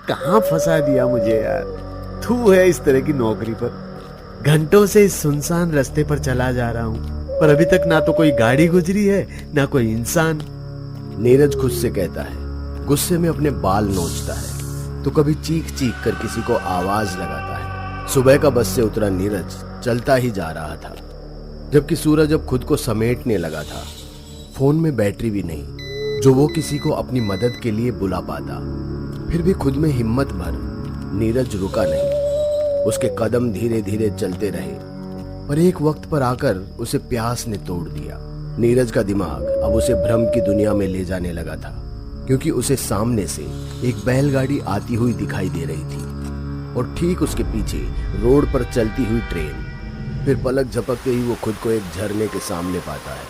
कहाँ फंसा दिया मुझे यार। थू है इस तरह की नौकरी पर। घंटों से इस सुनसान रास्ते पर चला जा रहा हूँ, पर अभी तक ना तो कोई गाड़ी गुजरी है ना कोई इंसान। नीरज खुद से कहता है। गुस्से में अपने बाल नोचता है तो कभी चीख चीख कर किसी को आवाज लगाता है। सुबह का बस से उतरा नीरज चलता ही जा रहा था, जबकि सूरज अब खुद को समेटने लगा था। फोन में बैटरी भी नहीं जो वो किसी को अपनी मदद के लिए बुला पाता। फिर भी खुद में हिम्मत भर नीरज रुका नहीं। उसके कदम धीरे धीरे चलते रहे, पर एक वक्त पर आकर उसे प्यास ने तोड़ दिया। नीरज का दिमाग अब उसे भ्रम की दुनिया में ले जाने लगा था, क्योंकि उसे सामने से एक बैलगाड़ी आती हुई दिखाई दे रही थी और ठीक उसके पीछे रोड पर चलती हुई ट्रेन। फिर पलक झपकते ही वो खुद को एक झरने के सामने पाता है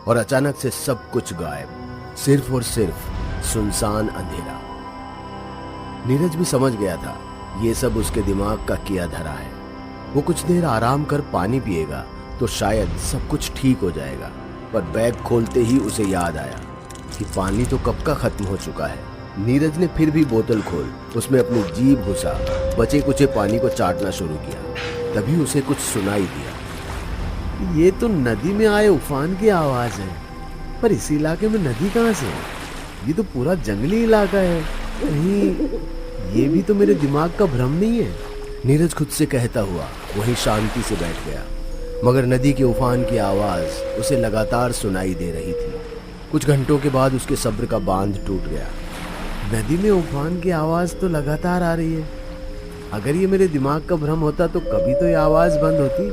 और अचानक से सब कुछ गायब, सिर्फ और सिर्फ सुनसान अंधेरा। नीरज भी समझ गया था ये सब उसके दिमाग का किया धरा है। वो कुछ देर आराम कर पानी पिएगा तो शायद सब कुछ ठीक हो जाएगा, पर बैग खोलते ही उसे याद आया कि पानी तो कब का खत्म हो चुका है। नीरज ने फिर भी बोतल खोल उसमें अपनी जीभ घुसा बचे कुचे पानी को चाटना शुरू किया। तभी उसे कुछ सुनाई दिया। ये तो नदी में आए उफान की आवाज है, पर इस इलाके में नदी कहाँ से है? ये तो पूरा जंगली इलाका है। कहीं ये भी तो मेरे दिमाग का भ्रम नहीं है? नीरज खुद से कहता हुआ वहीं शांति से बैठ गया, मगर नदी के उफान की आवाज उसे लगातार सुनाई दे रही थी। कुछ घंटों के बाद उसके सब्र का बांध टूट गया। नदी में उफान की आवाज तो लगातार आ रही है। अगर ये मेरे दिमाग का भ्रम होता तो कभी तो ये आवाज बंद होती।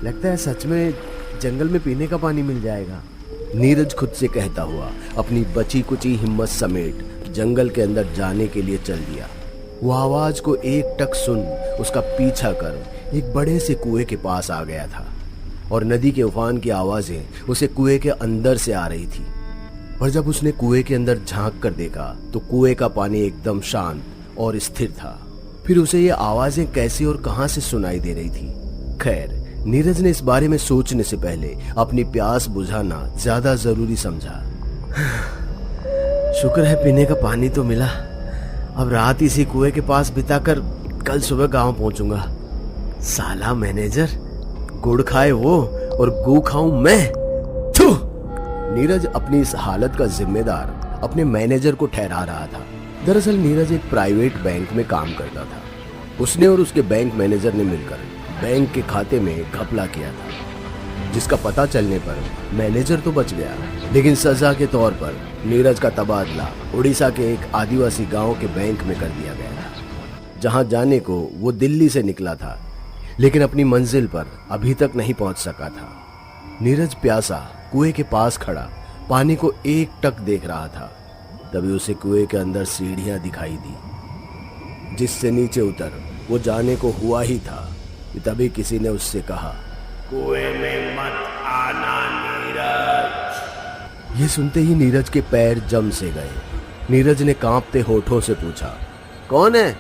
लगता है सच में जंगल में पीने का पानी मिल जाएगा। नीरज खुद से कहता हुआ अपनी बची कुची हिम्मत समेट जंगल के अंदर जाने के लिए चल दिया। वो आवाज को एक टक सुन उसका पीछा कर एक बड़े से कुएं के पास आ गया था और नदी के उफान की आवाजें उसे कुएं के अंदर से आ रही थी। पर जब उसने कुएं के अंदर झांक कर देखा तो कुएं का पानी एकदम शांत और स्थिर था। फिर उसे ये आवाजें कैसे और कहां से सुनाई दे रही थी? खैर, नीरज ने इस बारे में सोचने से पहले अपनी प्यास बुझाना ज्यादा जरूरी समझा। शुक्र है पीने का पानी तो मिला। अब रात इसी कुएं के पास बिताकर कल सुबह गांव पहुंचूंगा। साला मैनेजर, गुड़ खाए वो और गू खाऊं मैं। थू! नीरज अपनी इस हालत का जिम्मेदार अपने मैनेजर को ठहरा रहा था। दरअसल नीरज एक प्राइवेट बैंक में काम करता था। उसने और उसके बैंक मैनेजर ने मिलकर बैंक के खाते में घपला किया था, जिसका पता चलने पर मैनेजर तो बच गया, लेकिन सजा के तौर पर नीरज का तबादला उड़ीसा के एक आदिवासी गांव के बैंक में कर दिया गया था, जहां जाने को वो दिल्ली से निकला था, लेकिन अपनी मंजिल पर अभी तक नहीं पहुंच सका था। नीरज प्यासा कुएं के पास खड़ा पानी को एक टक देख रहा था। तभी उसे कुएं के अंदर सीढ़ियां दिखाई दी, जिससे नीचे उतर वो जाने को हुआ ही था कि तभी किसी ने उससे कहा, कुएं में मत आना नीरज। ये सुनते ही नीरज के पैर जम से गए। नीरज ने कांपते होठों से पूछा, कौन है?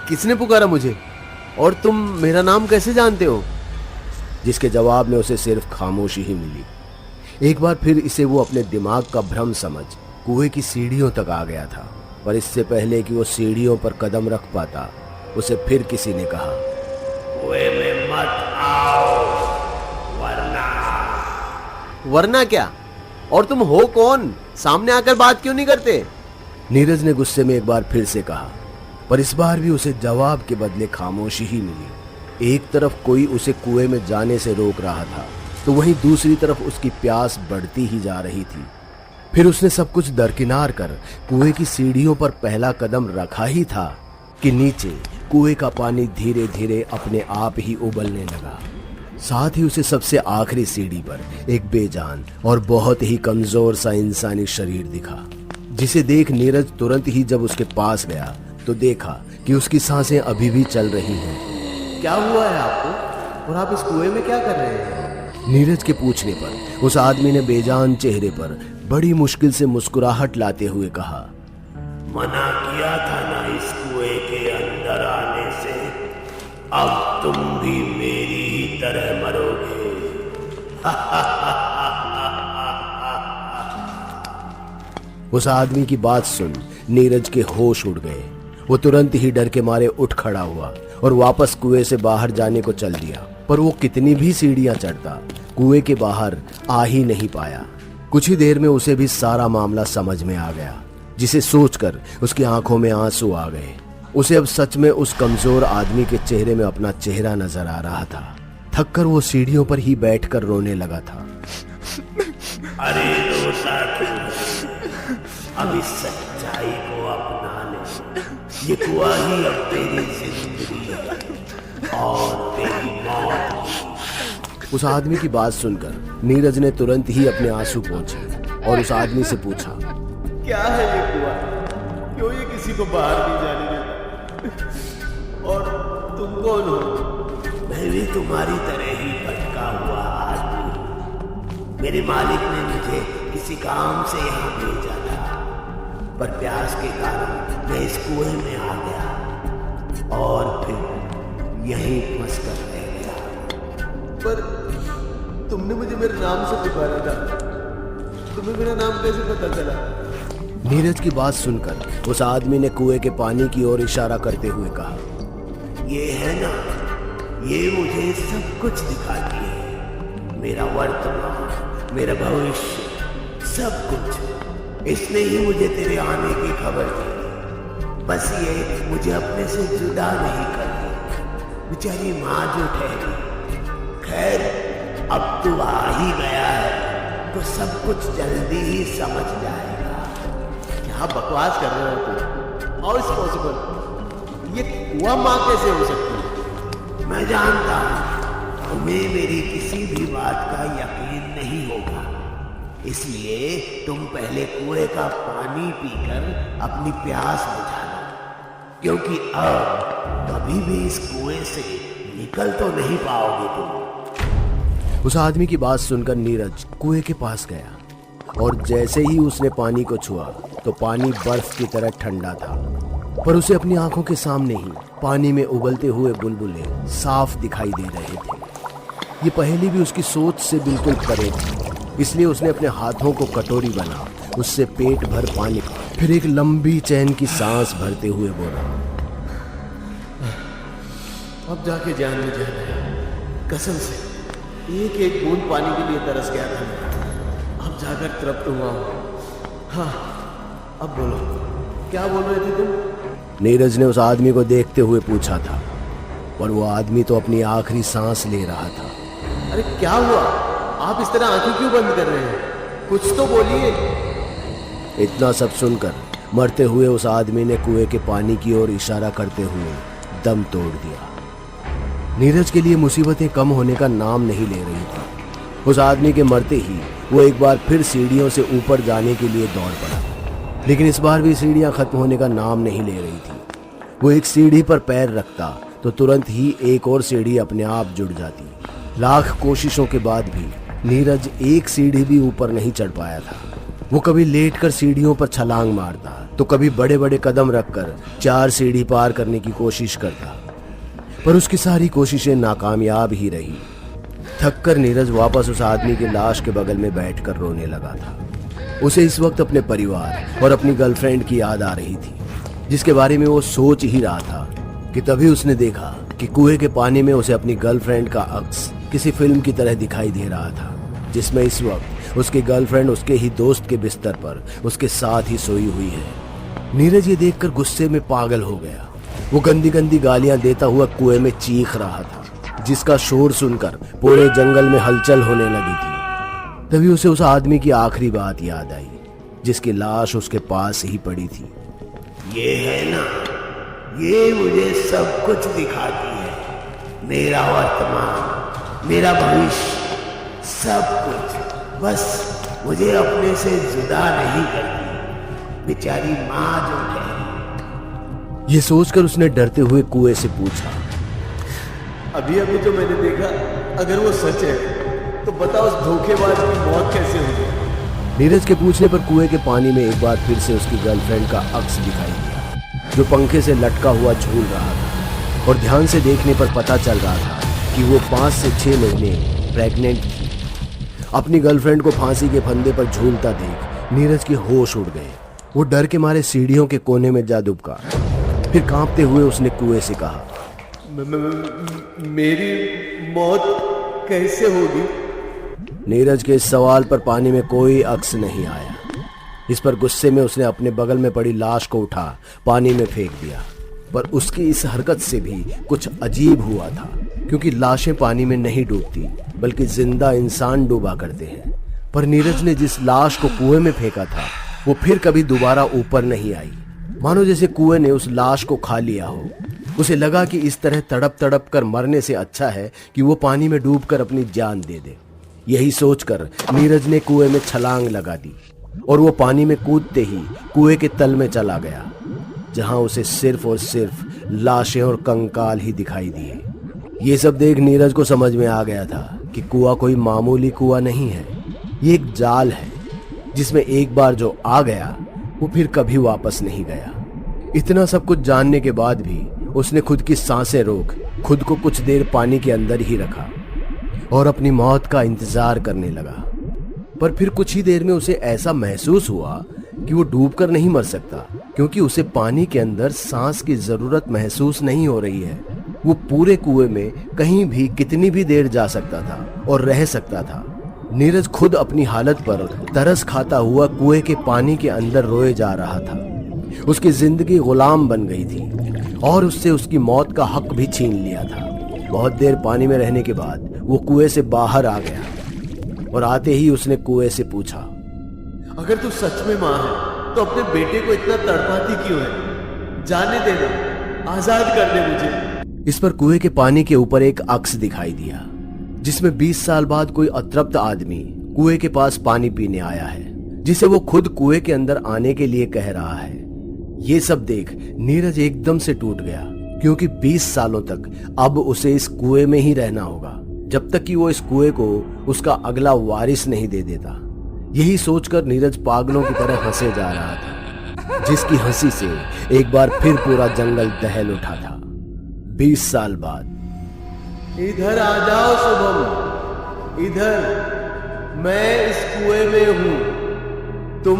किसने पुकारा मुझे? और तुम मेरा नाम कैसे जानते हो? जिसके जवाब में उसे सिर्फ खामोशी ही मिली। एक बार फिर इसे वो अपने दिमाग का भ्रम समझ कुएं की सीढ़ियों तक आ गया था, पर इससे पहले कि वो सीढ़ियों पर कदम रख पाता, उसे फिर किसी ने कहा, कुएं में मत आओ वरना क्या? और तुम हो कौन? सामने आकर बात क्यों नहीं करते? नीरज ने गुस्से में एक बार फिर से कहा, पर इस बार भी उसे जवाब के बदले खामोशी ही मिली। एक तरफ कोई उसे कुएं में जाने से रोक रहा था, तो वहीं दूसरी तरफ उसकी प्यास बढ़ती ही जा रही थी। फिर उसने सब कुछ दरकिनार कर कुएं की सीढ़ियों पर पहला कदम रखा ही था कि नीचे कुएं का पानी धीरे धीरे अपने आप ही उबलने लगा। साथ ही उसे सबसे आखिरी सीढ़ी पर एक बेजान और बहुत ही कमजोर सा इंसानी शरीर दिखा, जिसे देख नीरज तुरंत ही जब उसके पास गया तो देखा कि उसकी सांसें अभी भी चल रही हैं। क्या हुआ है आपको? और आप इस कुएं में क्या कर रहे हैं? नीरज के पूछने पर उस आदमी ने बेजान चेहरे पर बड़ी मुश्किल से मुस्कुराहट लाते हुए कहा, मना किया था ना इस कुएं के अंदर आने से। अब तुम भी मेरी ही तरह मरोगे। उस आदमी की बात सुन नीरज के होश उड़ गए वो तुरंत ही डर के मारे उठ खड़ा हुआ और वापस कुएं से बाहर जाने को चल दिया, पर वो कितनी भी सीढ़ियां चढ़ता कुएं के बाहर आ ही नहीं पाया। कुछ ही देर में उसे भी सारा मामला समझ में आ गया, जिसे सोचकर उसकी आंखों में आंसू आ गए। उसे अब सच में उस कमजोर आदमी के चेहरे में अपना चेहरा नजर आ रहा था। थककर वो सीढ़ियों पर ही बैठकर रोने लगा था। अरे रोता क्यों है? अब इस सच्चाई को अपना ले। ये कुआं ही अब तेरी जिंदगी है और तेरी मौत भी। उस आदमी की बात सुनकर नीरज ने तुरंत ही अपने आंसू पोंछे और उस आदमी से पूछा, क्या है ये कुआं? क्यों ये किसी को बाहर नहीं जाने देता? और तुम कौन हो? मैं भी तुम्हारी तरह ही भटका हुआ आदमी हूं। मेरे मालिक ने मुझे किसी काम से यहाँ भेजा था, पर प्यास के कारण मैं इस कुएं में आ गया और फिर यहीं फंस कर रह गया। पर तुमने मुझे मेरे नाम से पुकारा था, तुम्हें मेरा नाम कैसे पता चला? नीरज की बात सुनकर उस आदमी ने कुएं के पानी की ओर इशारा करते हुए कहा, ये है ना, ये मुझे सब कुछ दिखाती है। मेरा वर्तमान, मेरा भविष्य, सब कुछ। इसने ही मुझे तेरे आने की खबर दी। बस ये मुझे अपने से जुदा नहीं करती। बेचारी माँ जो ठहरी। खैर, अब तू आ ही गया है तो सब कुछ जल्दी ही समझ जाएगा। क्या बकवास कर रहे हो तुम? How is possible? ये कुआं माँ कैसे हो सकती है? मैं जानता हूं तुम्हें मेरी किसी भी बात का यकीन नहीं होगा, इसलिए तुम पहले कुएं का पानी पीकर अपनी प्यास बुझा लो, क्योंकि अब कभी भी इस कुएं से निकल तो नहीं पाओगे तुम। उस आदमी की बात सुनकर नीरज कुएं के पास गया और जैसे ही उसने पानी को छुआ तो पानी बर्फ की तरह ठंडा था, पर उसे अपनी आंखों के सामने ही पानी में उबलते हुए बुलबुले साफ दिखाई दे रहे थे। ये पहेली भी उसकी सोच से बिल्कुल परे थी, इसलिए उसने अपने हाथों को कटोरी बना उससे पेट भर पानी, फिर एक लंबी चैन की सांस भरते हुए बोला, अब जाके जान में जाना है। कसम से एक एक बूंद पानी के लिए तरस गया था मैं। अब जाकर तृप्त हुआ हूं। हाँ, अब बोलो, क्या बोल रहे थे तुम? नीरज ने उस आदमी को देखते हुए पूछा था, पर वो आदमी तो अपनी आखिरी सांस ले रहा था। अरे क्या हुआ? आप इस तरह आंखें क्यों बंद कर रहे हैं? कुछ तो बोलिए। इतना सब सुनकर मरते हुए उस आदमी ने कुएं के पानी की ओर इशारा करते हुए दम तोड़ दिया। नीरज के लिए मुसीबतें कम होने का नाम नहीं ले रही थी। उस आदमी के मरते ही वो एक बार फिर सीढ़ियों से ऊपर जाने के लिए दौड़ पड़ा, लेकिन इस बार भी सीढ़ियां खत्म होने का नाम नहीं ले रही थी। वो एक सीढ़ी पर पैर रखता तो तुरंत ही एक और सीढ़ी अपने आप जुड़ जाती। लाख कोशिशों के बाद भी नीरज एक सीढ़ी भी ऊपर नहीं चढ़ पाया था। वो कभी लेटकर सीढ़ियों पर छलांग मारता तो कभी बड़े बड़े कदम रखकर 4 सीढ़ी पार करने की कोशिश करता, पर उसकी सारी कोशिशें नाकामयाब ही रही। थककर नीरज वापस उस आदमी की लाश के बगल में बैठकर रोने लगा था। उसे इस वक्त अपने परिवार और अपनी गर्लफ्रेंड की याद आ रही थी, जिसके बारे में वो सोच ही रहा था कि तभी उसने देखा कि कुएं के पानी में उसे अपनी गर्लफ्रेंड का अक्स किसी फिल्म की तरह दिखाई दे रहा था, जिसमें इस वक्त उसकी गर्लफ्रेंड उसके ही दोस्त के बिस्तर पर उसके साथ ही सोई हुई है। नीरज ये देखकर गुस्से में पागल हो गया। वो गंदी गंदी गालियां देता हुआ कुएं में चीख रहा था, जिसका शोर सुनकर पूरे जंगल में हलचल होने लगी थी। तभी उसे उस आदमी की आखिरी बात याद आई, जिसकी लाश उसके पास ही पड़ी थी। ये है ना, ये मुझे सब कुछ दिखाती है। मेरा वर्तमान, मेरा भविष्य, सब कुछ। बस मुझे अपने से जुदा नहीं करती। बेचारी माँ जो ठहरी। ये सोचकर उसने डरते हुए कुएं से पूछा, अभी अभी जो मैंने देखा, अगर वो सच है तो बताओ उस धोखेबाज की मौत कैसे हुई? नीरज के पूछने पर कुएं के पानी में एक बार फिर से उसकी गर्लफ्रेंड का अक्स दिखाई दिया, जो पंखे से लटका हुआ झूल रहा था, और ध्यान से देखने पर पता चल रहा था कि वो 5 से 6 महीने प्रेग्नेंट थी। अपनी गर्लफ्रेंड को फांसी के फंदे पर झूलता देख नीरज के होश उड़ गए। वो डर के मारे सीढ़ियों के कोने में जा दुबका फिर कांपते हुए उसने कुएं से कहा, मेरी मौत कैसे होगी? नीरज के इस सवाल पर पानी में कोई अक्स नहीं आया। इस पर गुस्से में उसने अपने बगल में पड़ी लाश को उठा पानी में फेंक दिया। पर उसकी इस हरकत से भी कुछ अजीब हुआ था, क्योंकि लाशें पानी में नहीं डूबती बल्कि जिंदा इंसान डूबा करते हैं। पर नीरज ने जिस लाश को कुएं में फेंका था वो फिर कभी दोबारा ऊपर नहीं आई, मानो जैसे कुएं ने उस लाश को खा लिया हो। उसे लगा कि इस तरह तड़प तड़प कर मरने से अच्छा है कि वो पानी में डूबकर अपनी जान दे दे। यही सोचकर नीरज ने कुएं में छलांग लगा दी और वो पानी में कूदते ही कुएं के तल में चला गया, जहां उसे सिर्फ और सिर्फ लाशें और कंकाल ही दिखाई दिए। ये सब देख नीरज को समझ में आ गया था कि कुआं कोई मामूली कुआं नहीं है, ये एक जाल है जिसमें एक बार जो आ गया वो फिर कभी वापस नहीं गया। इतना सब कुछ जानने के बाद भी उसने खुद की सांसें रोक खुद को कुछ देर पानी के अंदर ही रखा और अपनी मौत का इंतजार करने लगा। पर फिर कुछ ही देर में उसे ऐसा महसूस हुआ कि वो डूबकर नहीं मर सकता, क्योंकि उसे पानी के अंदर सांस की जरूरत महसूस नहीं हो रही है। वो पूरे कुएं में कहीं भी कितनी भी देर जा सकता था और रह सकता था। नीरज खुद अपनी हालत पर तरस खाता हुआ कुएं के पानी के अंदर रोए जा रहा था। उसकी जिंदगी गुलाम बन गई थी और उससे उसकी मौत का हक भी छीन लिया था। बहुत देर पानी में रहने के बाद वो कुएं से बाहर आ गया और आते ही उसने कुएं से पूछा, अगर तू सच में माँ है तो अपने बेटे को इतना तड़पाती क्यों है? जाने देना, आजाद कर दे मुझे। इस पर कुएं के पानी के ऊपर एक अक्स दिखाई दिया, जिसमें 20 साल बाद कोई अतृप्त आदमी कुएं के पास पानी पीने आया है, जिसे वो खुद कुएं के अंदर आने के लिए कह रहा है। ये सब देख नीरज एकदम से टूट गया, क्योंकि 20 सालों तक अब उसे इस कुएं में ही रहना होगा, जब तक कि वो इस कुएं को उसका अगला वारिस नहीं दे देता। यही सोचकर नीरज पागलों की तरह हंसे जा रहा था, जिसकी हंसी से एक बार फिर पूरा जंगल दहल उठा था। 20 साल बाद, इधर आ जाओ शुभम, इधर, मैं इस कुएं में हूं। तुम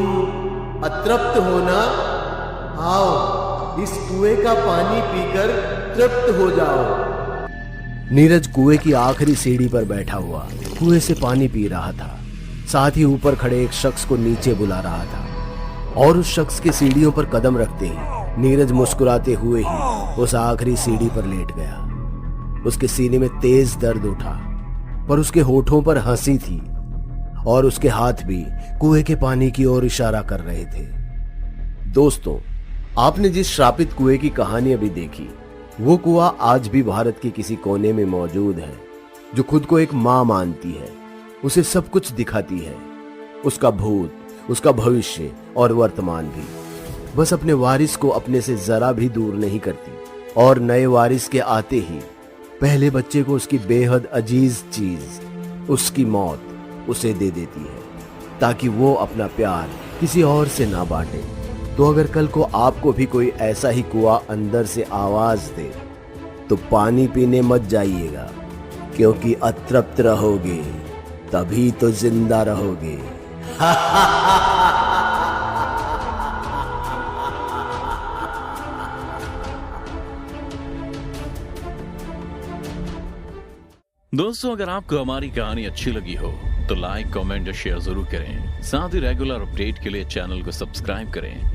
अतृप्त हो ना? आओ, इस कुएं का पानी पीकर तृप्त हो जाओ। नीरज कुएं की आखिरी सीढ़ी पर बैठा हुआ कुएं से पानी पी रहा था। साथ ही ऊपर खड़े एक शख्स को नीचे बुला रहा था और उस शख्स के सीढ़ियों पर कदम रखते ही नीरज मुस्कुराते हुए ही उस आखिरी सीढ़ी पर लेट गया। उसके सीने में तेज दर्द उठा, पर उसके होठों पर हंसी थी और उसके हाथ भी कुएं के पानी की ओर इशारा कर रहे थे। दोस्तों, आपने जिस श्रापित कुएं की कहानी अभी देखी, वो कुआं आज भी भारत के किसी कोने में मौजूद है, जो खुद को एक मां मानती है। उसे सब कुछ दिखाती है, उसका भूत, उसका भविष्य और वर्तमान भी। बस अपने वारिस को अपने से जरा भी दूर नहीं करती और नए वारिस के आते ही पहले बच्चे को उसकी बेहद अजीज चीज, उसकी मौत, उसे दे देती है, ताकि वो अपना प्यार किसी और से ना बांटे। तो अगर कल को आपको भी कोई ऐसा ही कुआं अंदर से आवाज दे, तो पानी पीने मत जाइएगा, क्योंकि अतृप्त रहोगे तभी तो जिंदा रहोगे। दोस्तों, अगर आपको हमारी कहानी अच्छी लगी हो तो लाइक, कमेंट और शेयर जरूर करें। साथ ही रेगुलर अपडेट के लिए चैनल को सब्सक्राइब करें।